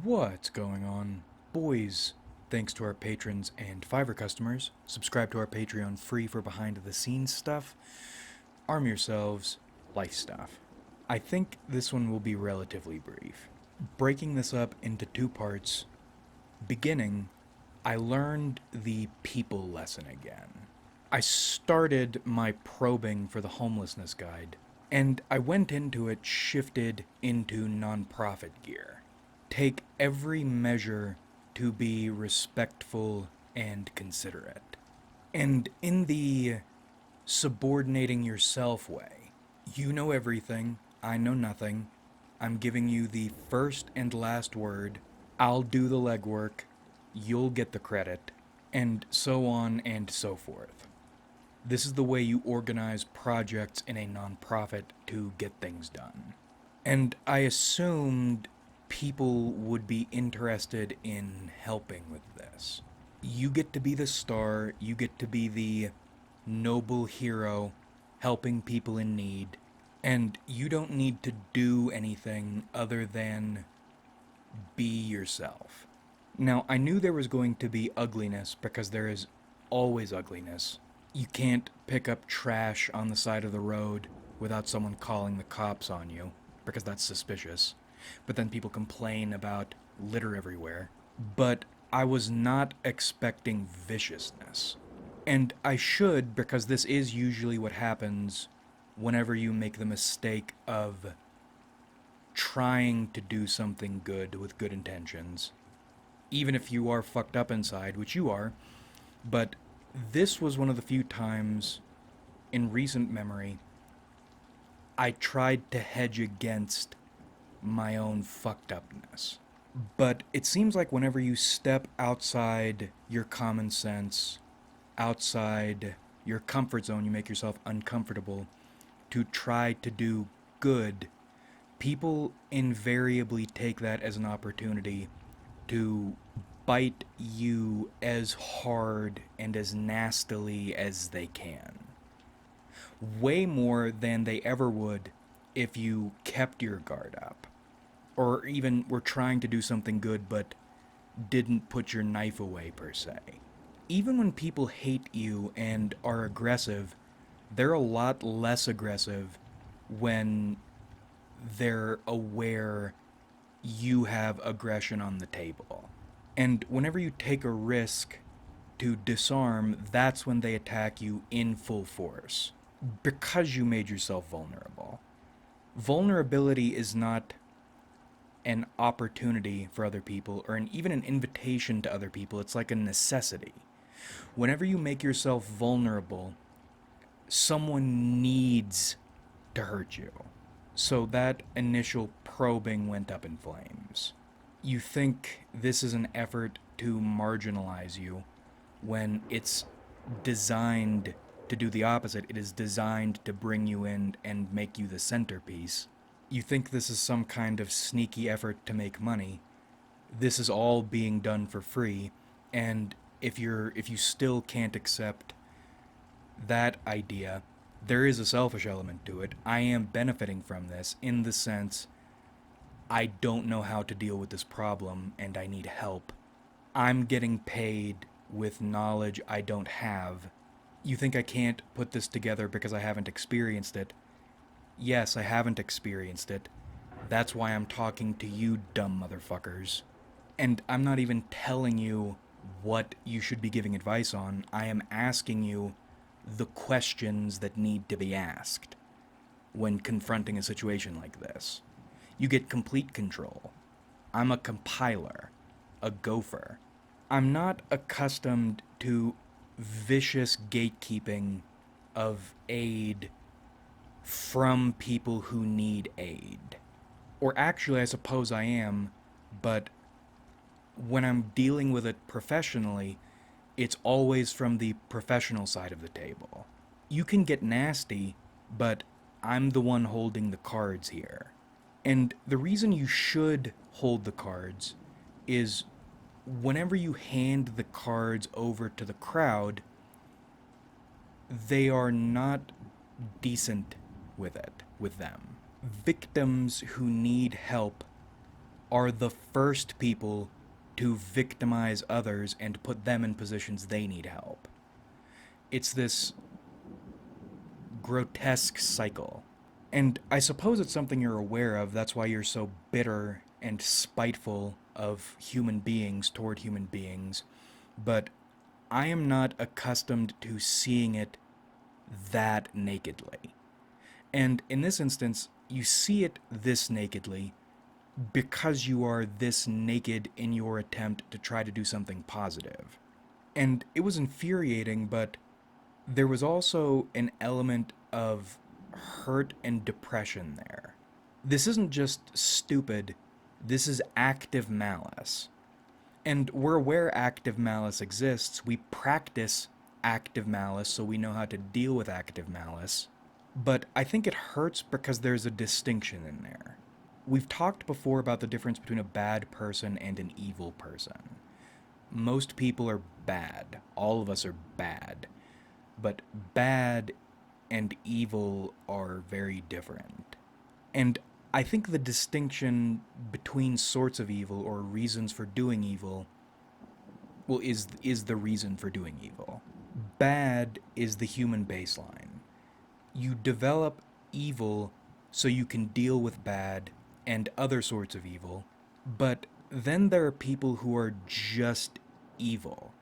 What's going on, boys? Thanks to our patrons and Fiverr customers. Subscribe to our Patreon free for behind the scenes stuff. Arm yourselves, life stuff. I think this one will be relatively brief. Breaking this up into two parts. Beginning, I learned the people lesson again. I started my probing for the homelessness guide, and I went into it shifted into nonprofit gear. Take every measure to be respectful and considerate. And in the subordinating yourself way, you know everything, I know nothing. I'm giving you the first and last word. I'll do the legwork. You'll get the credit. And so on and so forth. This is the way you organize projects in a nonprofit to get things done. And I assumed people would be interested in helping with this. You get to be the star, you get to be the noble hero helping people in need, and you don't need to do anything other than be yourself. Now, I knew there was going to be ugliness because there is always ugliness. You can't pick up trash on the side of the road without someone calling the cops on you, because that's suspicious. But then people complain about litter everywhere. But I was not expecting viciousness. And I should, because this is usually what happens whenever you make the mistake of trying to do something good with good intentions. Even if you are fucked up inside, which you are. But this was one of the few times in recent memory I tried to hedge against my own fucked upness. But it seems like whenever you step outside your common sense, outside your comfort zone, you make yourself uncomfortable to try to do good, people invariably take that as an opportunity to bite you as hard and as nastily as they can. Way more than they ever would if you kept your guard up. Or even were trying to do something good but didn't put your knife away, per se. Even when people hate you and are aggressive, they're a lot less aggressive when they're aware you have aggression on the table. And whenever you take a risk to disarm, that's when they attack you in full force. Because you made yourself vulnerable. Vulnerability is not an opportunity for other people or even an invitation to other people. It's like a necessity. Whenever you make yourself vulnerable, someone needs to hurt you. So that initial probing went up in flames. You think this is an effort to marginalize you when it's designed to do the opposite. It is designed to bring you in and make you the centerpiece. You think this is some kind of sneaky effort to make money. This is all being done for free, and if you still can't accept that idea, there is a selfish element to it. I am benefiting from this in the sense I don't know how to deal with this problem and I need help. I'm getting paid with knowledge I don't have. You think I can't put this together because I haven't experienced it? Yes, I haven't experienced it. That's why I'm talking to you dumb motherfuckers. And I'm not even telling you what you should be giving advice on. I am asking you the questions that need to be asked when confronting a situation like this. You get complete control. I'm a compiler, a gopher. I'm not accustomed to vicious gatekeeping of aid from people who need aid. Or actually, I suppose I am, but when I'm dealing with it professionally, it's always from the professional side of the table. You can get nasty, but I'm the one holding the cards here. And the reason you should hold the cards is whenever you hand the cards over to the crowd, they are not decent with them. Victims who need help are the first people to victimize others and put them in positions they need help. It's this grotesque cycle. And I suppose it's something you're aware of. That's why you're so bitter and spiteful of human beings toward human beings. But I am not accustomed to seeing it that nakedly. And in this instance, you see it this nakedly because you are this naked in your attempt to try to do something positive. And it was infuriating, but there was also an element of hurt and depression there. This isn't just stupid, this is active malice. And we're aware active malice exists. We practice active malice so we know how to deal with active malice. But I think it hurts because there's a distinction in there. We've talked before about the difference between a bad person and an evil person. Most people are bad. All of us are bad. But bad and evil are very different. And I think the distinction between sorts of evil or reasons for doing evil, well, is the reason for doing evil. Bad is the human baseline. You develop evil so you can deal with bad and other sorts of evil, but then there are people who are just evil.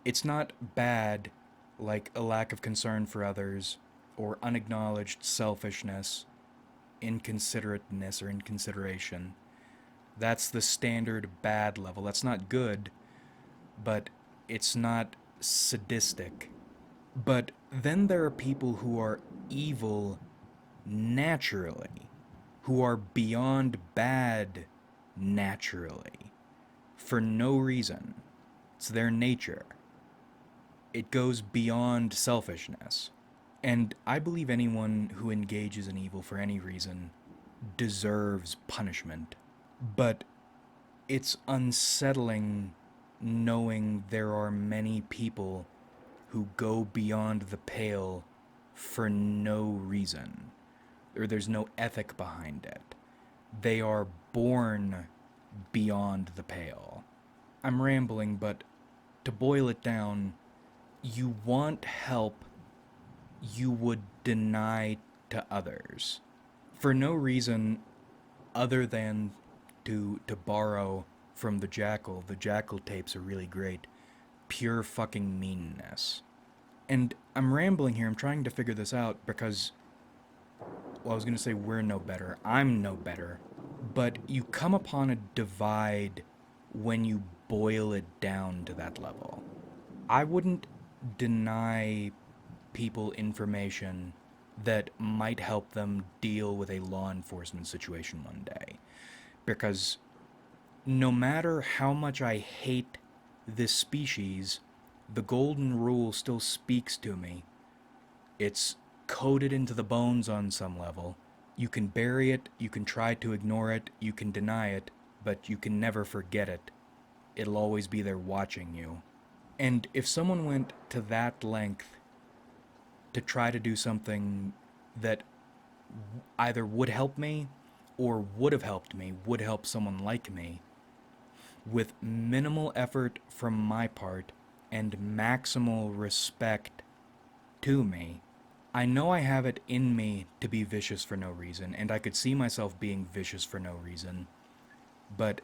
It's not bad like a lack of concern for others or unacknowledged selfishness, inconsiderateness or inconsideration. That's the standard bad level. That's not good, but it's not sadistic. But then there are people who are evil naturally, who are beyond bad naturally, for no reason. It's their nature. It goes beyond selfishness. And I believe anyone who engages in evil for any reason deserves punishment. But it's unsettling knowing there are many people who go beyond the pale for no reason, or there's no ethic behind it. They are born beyond the pale. I'm rambling, but to boil it down, you want help you would deny to others for no reason other than to borrow from the Jackal. The Jackal tapes are really great. Pure fucking meanness. And I'm rambling here. I'm trying to figure this out because, well, I was going to say we're no better. I'm no better. But you come upon a divide when you boil it down to that level. I wouldn't deny people information that might help them deal with a law enforcement situation one day. Because no matter how much I hate this species, the golden rule still speaks to me. It's coded into the bones on some level. You can bury it, you can try to ignore it, you can deny it, but you can never forget it. It'll always be there watching you. And if someone went to that length to try to do something that either would help me or would have helped me, would help someone like me, with minimal effort from my part and maximal respect to me, I know I have it in me to be vicious for no reason, and I could see myself being vicious for no reason, but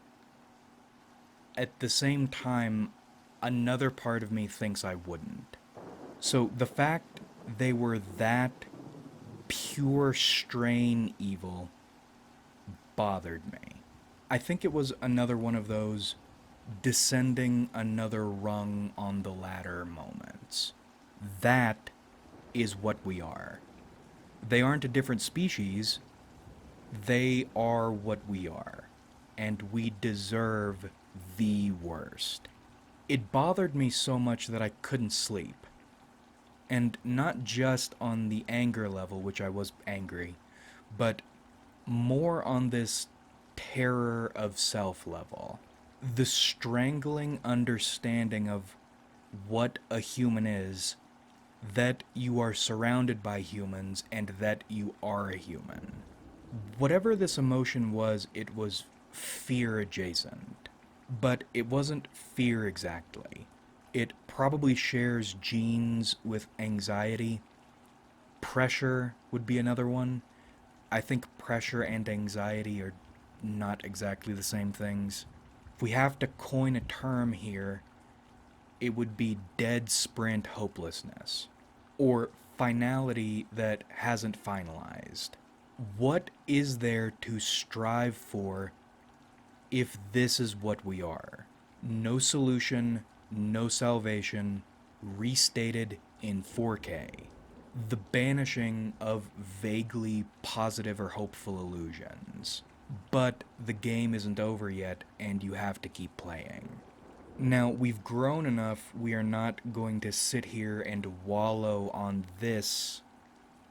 at the same time, another part of me thinks I wouldn't. So the fact they were that pure strain evil bothered me. I think it was another one of those descending another rung on the ladder moments. That is what we are. They aren't a different species. They are what we are. And we deserve the worst. It bothered me so much that I couldn't sleep. And not just on the anger level, which I was angry, but more on this terror of self level. The strangling understanding of what a human is, that you are surrounded by humans, and that you are a human. Whatever this emotion was, it was fear adjacent. But it wasn't fear exactly. It probably shares genes with anxiety. Pressure would be another one. I think pressure and anxiety are not exactly the same things. If we have to coin a term here, it would be dead sprint hopelessness, or finality that hasn't finalized. What is there to strive for if this is what we are? No solution, no salvation, restated in 4K. The banishing of vaguely positive or hopeful illusions. But the game isn't over yet, and you have to keep playing. Now, we've grown enough, we are not going to sit here and wallow on this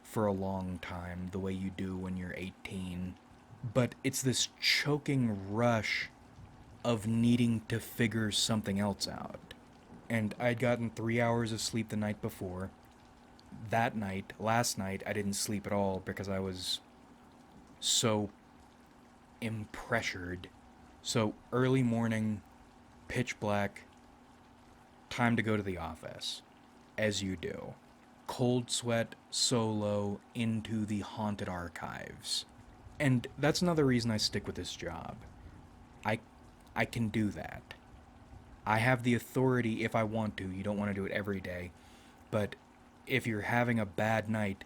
for a long time, the way you do when you're 18. But it's this choking rush of needing to figure something else out. And I'd gotten 3 hours of sleep the night before. That night, last night, I didn't sleep at all because I was so impressured. So early morning, pitch black, time to go to the office, as you do. Cold sweat, solo, into the haunted archives. And that's another reason I stick with this job. I, I can do that. I have the authority if I want to. You don't want to do it every day. But if you're having a bad night,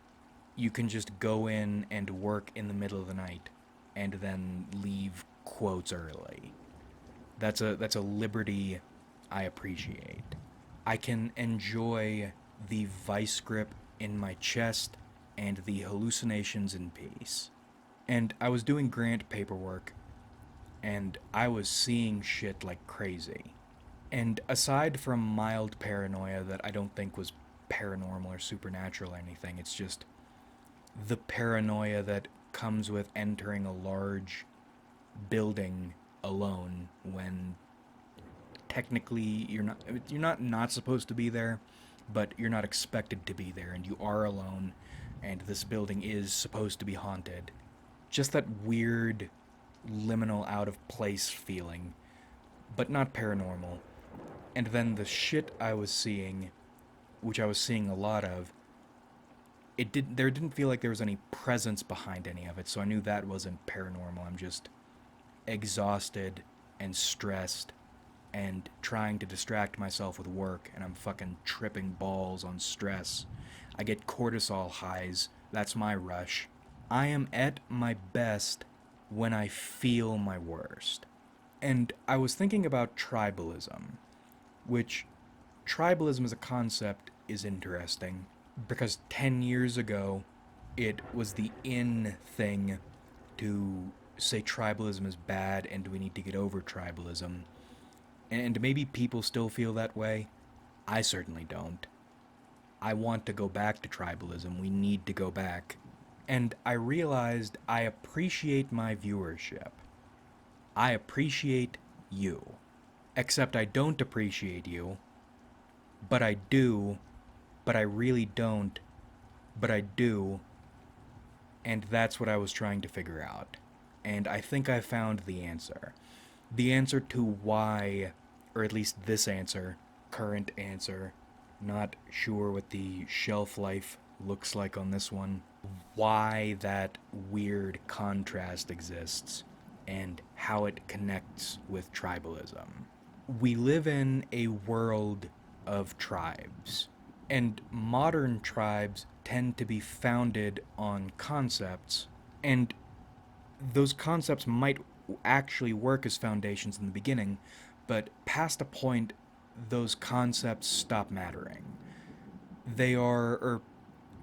you can just go in and work in the middle of the night and then leave quotes early. That's a liberty I appreciate. I can enjoy the vice grip in my chest and the hallucinations in peace. And I was doing grant paperwork, and I was seeing shit like crazy. And aside from mild paranoia that I don't think was paranormal or supernatural or anything, it's just the paranoia that comes with entering a large building alone when technically you're not supposed to be there, but you're not expected to be there, and you are alone, and this building is supposed to be haunted. Just that weird liminal out of place feeling, but not paranormal. And then the shit I was seeing, which I was seeing a lot of, there didn't feel like there was any presence behind any of it, so I knew that wasn't paranormal. I'm just exhausted and stressed and trying to distract myself with work, and I'm fucking tripping balls on stress. I get cortisol highs. That's my rush. I am at my best when I feel my worst. And I was thinking about tribalism, which tribalism as a concept is interesting because 10 years ago it was the in thing to say tribalism is bad and we need to get over tribalism. And maybe people still feel that way. I certainly don't. I want to go back to tribalism. We need to go back. And I realized I appreciate my viewership. I appreciate you. Except I don't appreciate you. But I do. But I really don't. But I do. And that's what I was trying to figure out. And I think I found the answer. The answer to why, or at least this answer, current answer, not sure what the shelf life looks like on this one, why that weird contrast exists, and how it connects with tribalism. We live in a world of tribes, and modern tribes tend to be founded on concepts, and those concepts might actually work as foundations in the beginning, but past a point, those concepts stop mattering. They are, or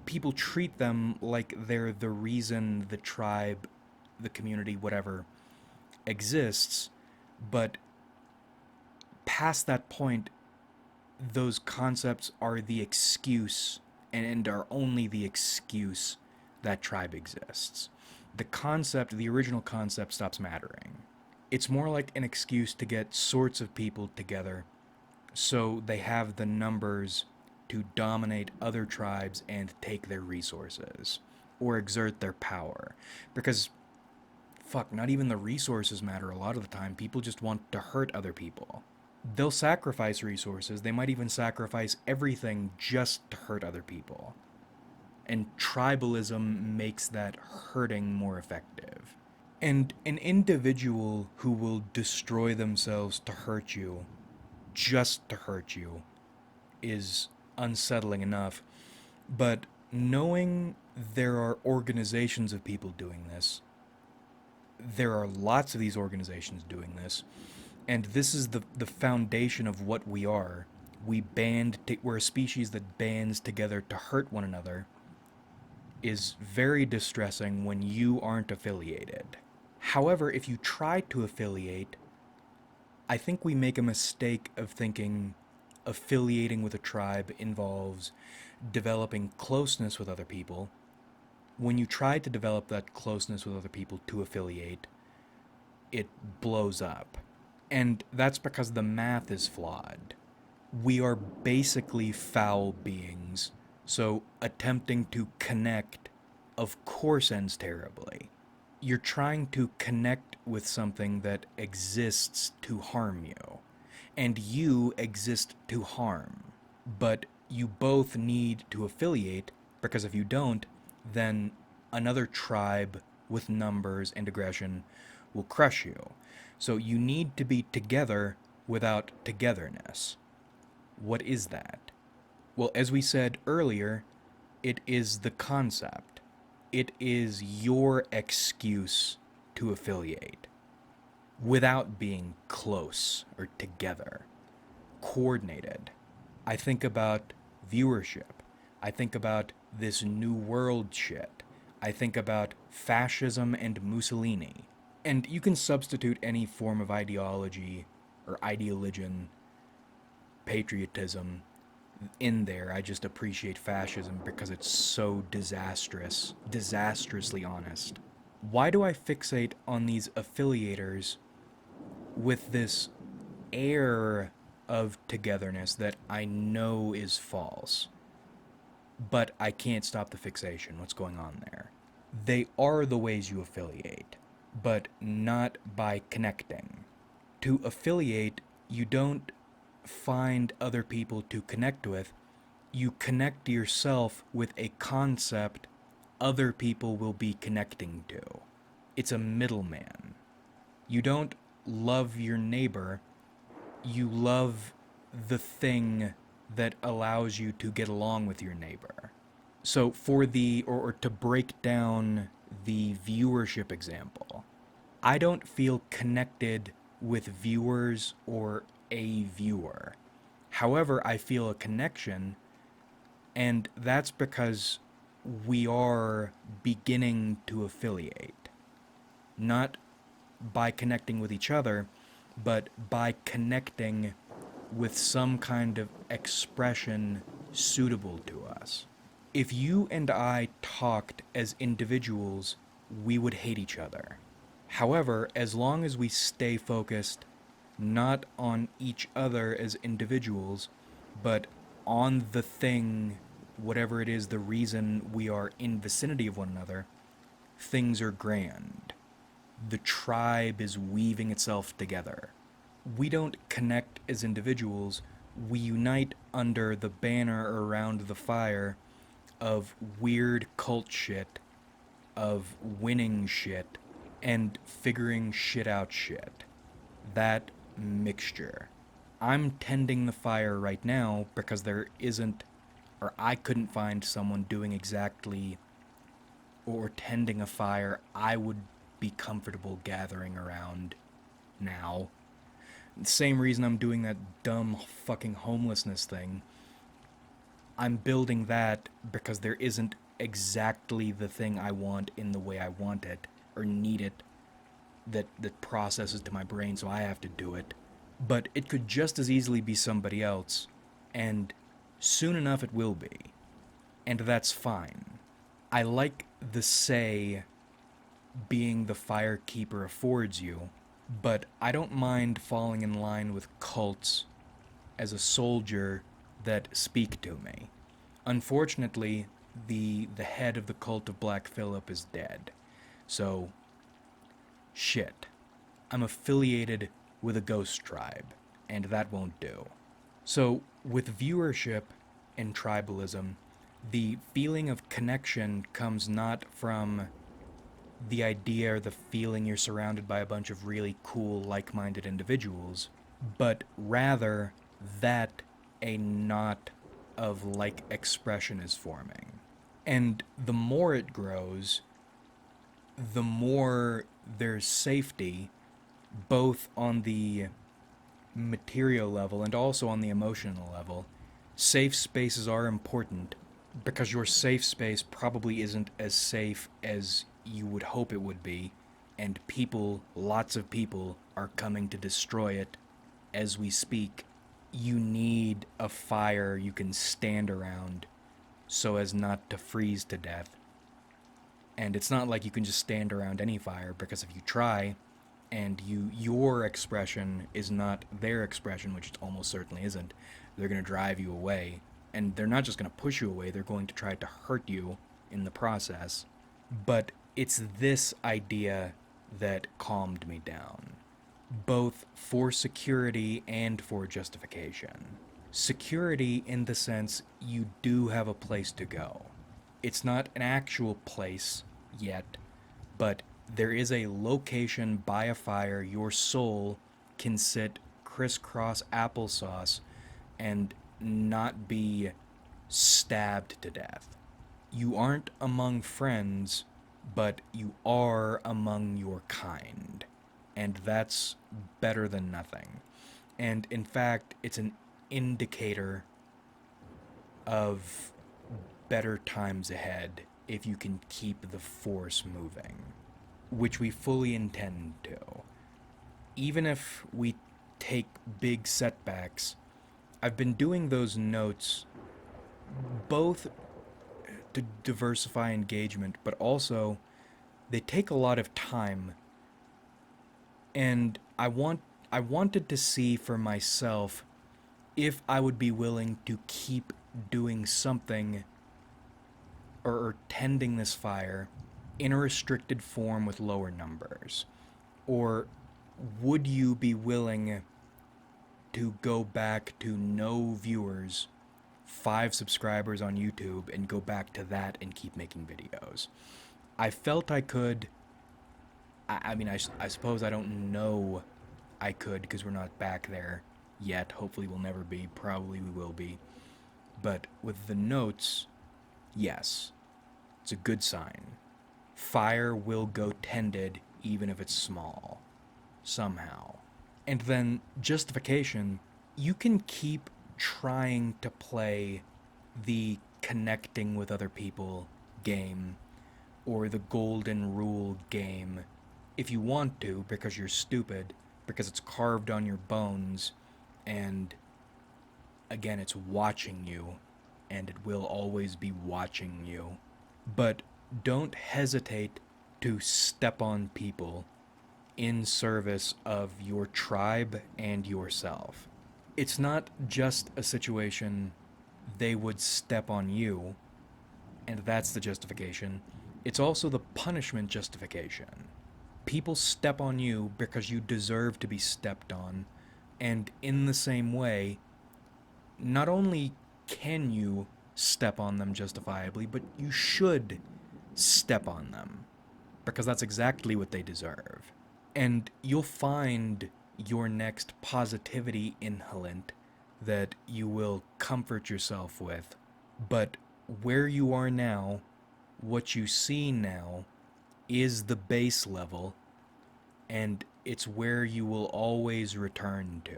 people treat them like they're the reason the tribe, the community, whatever, exists, but past that point, those concepts are the excuse and are only the excuse that tribe exists. The concept, the original concept, stops mattering. It's more like an excuse to get sorts of people together so they have the numbers to dominate other tribes and take their resources or exert their power. Because fuck, not even the resources matter a lot of the time. People just want to hurt other people. They'll sacrifice resources. They might even sacrifice everything just to hurt other people. And tribalism makes that hurting more effective. And an individual who will destroy themselves to hurt you, just to hurt you, is unsettling enough. But knowing there are organizations of people doing this, there are lots of these organizations doing this, and this is the foundation of what we are. We're a species that bands together to hurt one another, is very distressing when you aren't affiliated. However, if you try to affiliate, I think we make a mistake of thinking affiliating with a tribe involves developing closeness with other people. When you try to develop that closeness with other people to affiliate, it blows up. And that's because the math is flawed. We are basically foul beings, so attempting to connect, of course, ends terribly. You're trying to connect with something that exists to harm you, and you exist to harm. But you both need to affiliate, because if you don't, then another tribe with numbers and aggression will crush you. So you need to be together without togetherness. What is that? Well, as we said earlier, it is the concept. It is your excuse to affiliate without being close or together, coordinated. I think about viewership. I think about this new world shit. I think about fascism and Mussolini. And you can substitute any form of ideology or ideologian, patriotism in there. I just appreciate fascism because it's so disastrously honest. Why do I fixate on these affiliators with this air of togetherness that I know is false? But I can't stop the fixation. What's going on there? They are the ways you affiliate, but not by connecting. To affiliate, you don't find other people to connect with. You connect yourself with a concept other people will be connecting to. It's a middleman. You don't love your neighbor. You love the thing that allows you to get along with your neighbor. So for or to break down the viewership example, I don't feel connected with viewers or a viewer. However, I feel a connection, and that's because we are beginning to affiliate. Not by connecting with each other, but by connecting with some kind of expression suitable to us. If you and I talked as individuals, we would hate each other. However, as long as we stay focused not on each other as individuals, but on the thing, whatever it is, the reason we are in vicinity of one another, things are grand. The tribe is weaving itself together. We don't connect as individuals, we unite under the banner around the fire of weird cult shit, of winning shit, and figuring shit out shit. That mixture. I'm tending the fire right now because there isn't, or I couldn't find someone doing exactly, or tending a fire I would be comfortable gathering around now. The same reason I'm doing that dumb fucking homelessness thing. I'm building that because there isn't exactly the thing I want in the way I want it, or need it, that processes to my brain, so I have to do it. But it could just as easily be somebody else, and soon enough it will be. And that's fine. I like the say being the firekeeper affords you, but I don't mind falling in line with cults as a soldier that speak to me. Unfortunately, the head of the cult of Black Phillip is dead. So Shit. I'm affiliated with a ghost tribe, and that won't do. So, with viewership and tribalism, the feeling of connection comes not from the idea or the feeling you're surrounded by a bunch of really cool, like minded individuals, but rather that a knot of like expression is forming. And the more it grows, the more there's safety, both on the material level and also on the emotional level. Safe spaces are important because your safe space probably isn't as safe as you would hope it would be, and people, lots of people, are coming to destroy it as we speak. You need a fire you can stand around so as not to freeze to death. And it's not like you can just stand around any fire, because if you try and your expression is not their expression, which it almost certainly isn't, they're going to drive you away. And they're not just going to push you away, they're going to try to hurt you in the process. But it's this idea that calmed me down, both for security and for justification. Security in the sense you do have a place to go. It's not an actual place yet, but there is a location by a fire your soul can sit crisscross applesauce and not be stabbed to death. You aren't among friends, but you are among your kind. And that's better than nothing. And in fact, it's an indicator of better times ahead if you can keep the force moving, which we fully intend to. Even if we take big setbacks, I've been doing those notes both to diversify engagement, but also they take a lot of time. And I wanted to see for myself if I would be willing to keep doing something or tending this fire in a restricted form with lower numbers. Or would you be willing to go back to no viewers, 5 subscribers on YouTube, and go back to that and keep making videos? I felt I could. I suppose I don't know I could, because we're not back there yet. Hopefully we'll never be. Probably we will be. But with the notes, yes, it's a good sign. Fire will go tended even if it's small. Somehow. And then justification, you can keep trying to play the connecting with other people game or the golden rule game if you want to, because you're stupid, because it's carved on your bones, and again, it's watching you, and it will always be watching you. But don't hesitate to step on people in service of your tribe and yourself. It's not just a situation they would step on you, and that's the justification. It's also the punishment justification. People step on you because you deserve to be stepped on, and in the same way, not only can you step on them justifiably, but you should step on them, because that's exactly what they deserve. And you'll find your next positivity inhalant that you will comfort yourself with. But where you are now, what you see now, is the base level, and it's where you will always return to.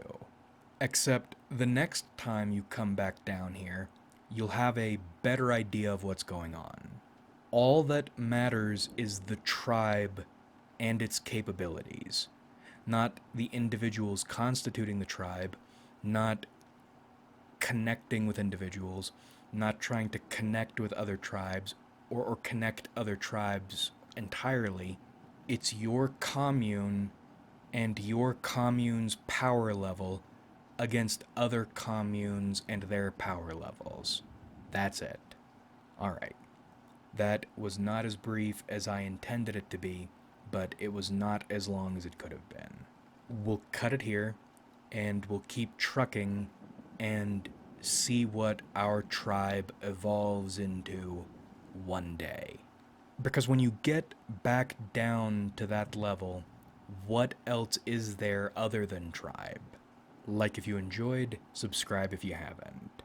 Except the next time you come back down here, you'll have a better idea of what's going on. All that matters is the tribe and its capabilities, not the individuals constituting the tribe, not connecting with individuals, not trying to connect with other tribes or connect other tribes entirely. It's your commune and your commune's power level against other communes and their power levels. That's it. Alright. That was not as brief as I intended it to be, but it was not as long as it could have been. We'll cut it here, and we'll keep trucking and see what our tribe evolves into one day. Because when you get back down to that level, what else is there other than tribe? Like if you enjoyed, subscribe if you haven't.